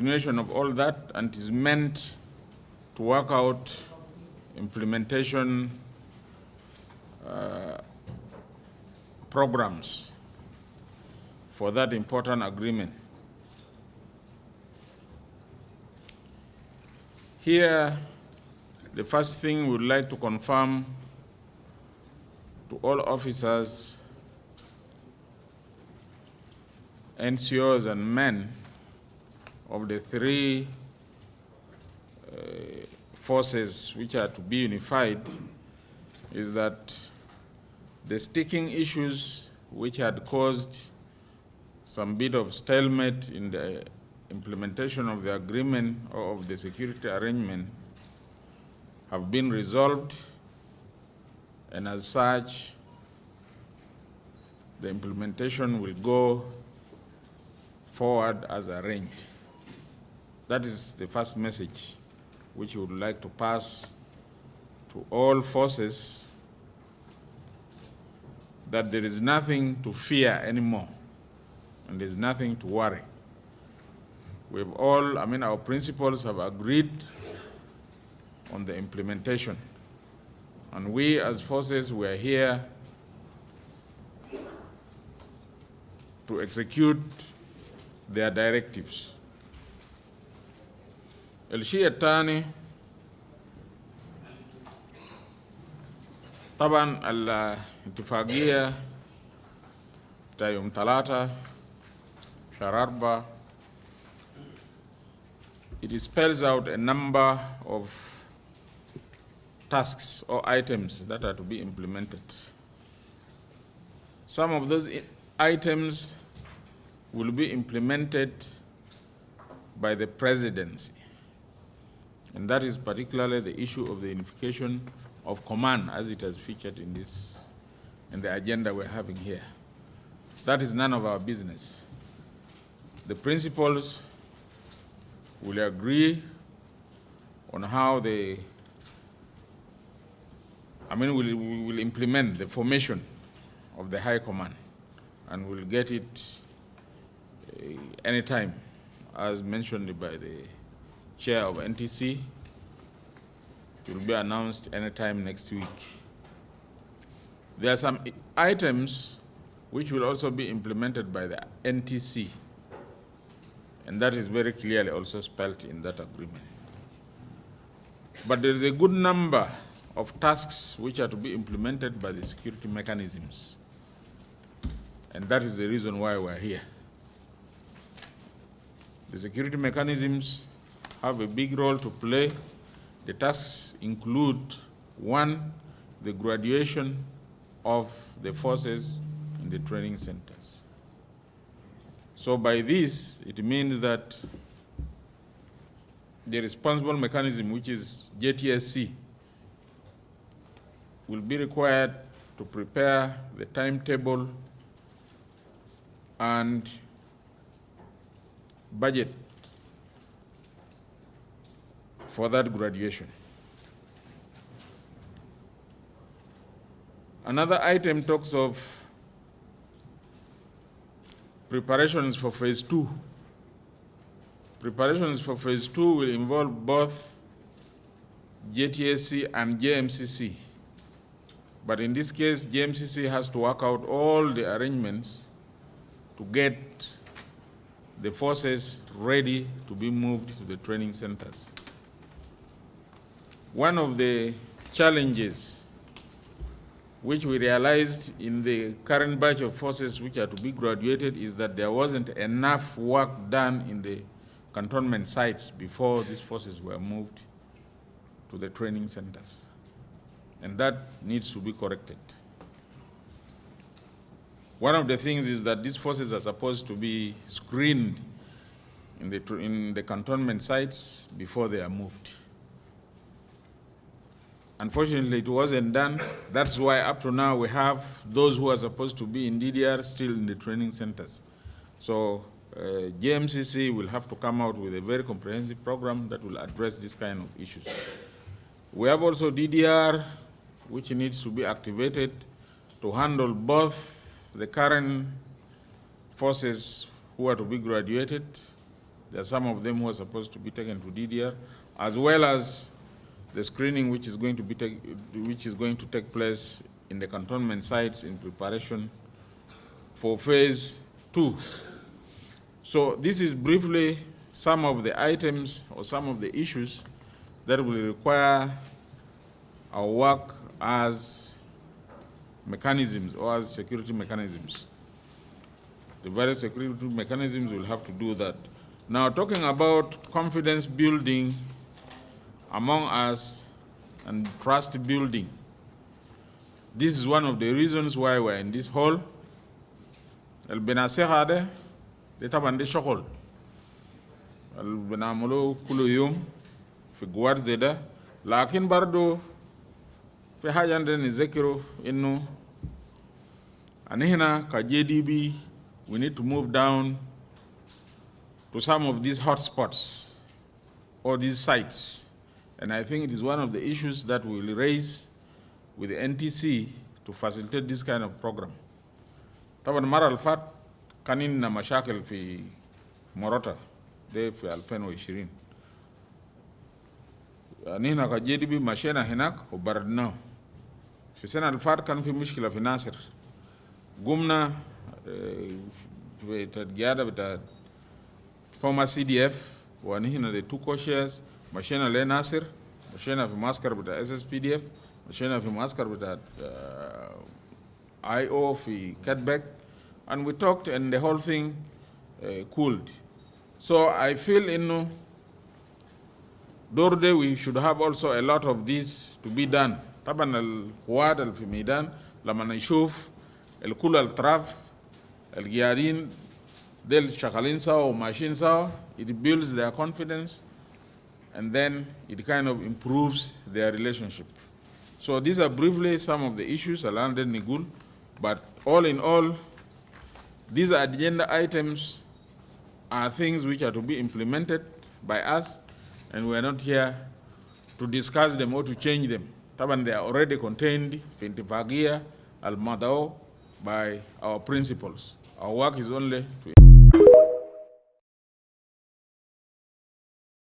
continuation of all that, and is meant to work out implementation programs for that important agreement. Here, the first thing we would like to confirm to all officers, NCOs and men of the three forces which are to be unified is that the sticking issues which had caused some bit of stalemate in the implementation of the agreement or of the security arrangement have been resolved, and as such, the implementation will go forward as arranged. That is the first message which we would like to pass to all forces, that there is nothing to fear anymore and there's nothing to worry. We've all, our principals have agreed on the implementation. And we as forces, we are here to execute their directives. الشيء الثاني طبعا الاتفاقية بتاع يوم 3 شهر 4 it spells out a number of tasks or items that are to be implemented. Some of those items will be implemented by the presidency. And that is particularly the issue of the unification of command as it has featured in the agenda we're having here. That is none of our business. The principals will agree on how we will implement the formation of the high command, and we'll get it anytime, as mentioned by the chair of NTC. It will be announced anytime next week. There are some items which will also be implemented by the NTC, and that is very clearly also spelled in that agreement. But there is a good number of tasks which are to be implemented by the security mechanisms, and that is the reason why we're here. The security mechanisms have a big role to play. The tasks include, 1, the graduation of the forces in the training centers. So by this, it means that the responsible mechanism, which is JTSC, will be required to prepare the timetable and budget for that graduation. Another item talks of preparations for phase 2. Preparations for phase 2 will involve both JTSC and JMCC. But in this case, JMCC has to work out all the arrangements to get the forces ready to be moved to the training centers. One of the challenges which we realized in the current batch of forces which are to be graduated is that there wasn't enough work done in the cantonment sites before these forces were moved to the training centers. And that needs to be corrected. One of the things is that these forces are supposed to be screened in the cantonment sites before they are moved. Unfortunately, it wasn't done. That's why up to now we have those who are supposed to be in DDR still in the training centers. So JMCC will have to come out with a very comprehensive program that will address this kind of issues. We have also DDR, which needs to be activated to handle both the current forces who are to be graduated There are some of them who are supposed to be taken to DDR, as well as the screening which is going to take place in the cantonment sites in preparation for phase 2. So this is briefly some of the items or some of the issues that will require our work as mechanisms or as security mechanisms. The various security mechanisms will have to do that. Now, talking about confidence building among us and trust building, this is one of the reasons why we're in this hall. البناسيخة ده طبعا ده شغل بنعمله كل يوم في جوار زي ده لكن برضو في حاجة عندنا نذكره إنه هنا كJDB we need to move down to some of these hotspots or these sites, and I think it is one of the issues that we will raise with the NTC to facilitate this kind of program. طبعا المرة اللي فات كان لنا مشاكل في موروتا ده في 2020. نحن كJDB مشينا هناك وبردناه. في السنة اللي فات كان في مشكلة في ناصر. قمنا في القيادة بتاع former CDF ونحن the two co-chairs مشينا لناصر، مشينا في معسكر بتاع SSPDF، مشينا في معسكر بتاع IO في Catback, and we talked and the whole thing cooled. So I feel in Dorde we should have also a lot of this to be done. طبعا القوات اللي في ميدان لما نشوف الكل الأطراف القيادين ديل شغالين سوا وماشيين سوا, it builds their confidence and then it kind of improves their relationship. So these are briefly some of the issues around Nigul, but all in all, these agenda items are things which are to be implemented by us, and we are not here to discuss them or to change them. Taban, they are already contained in Intifagia al-Madao by our principles. Our work is only to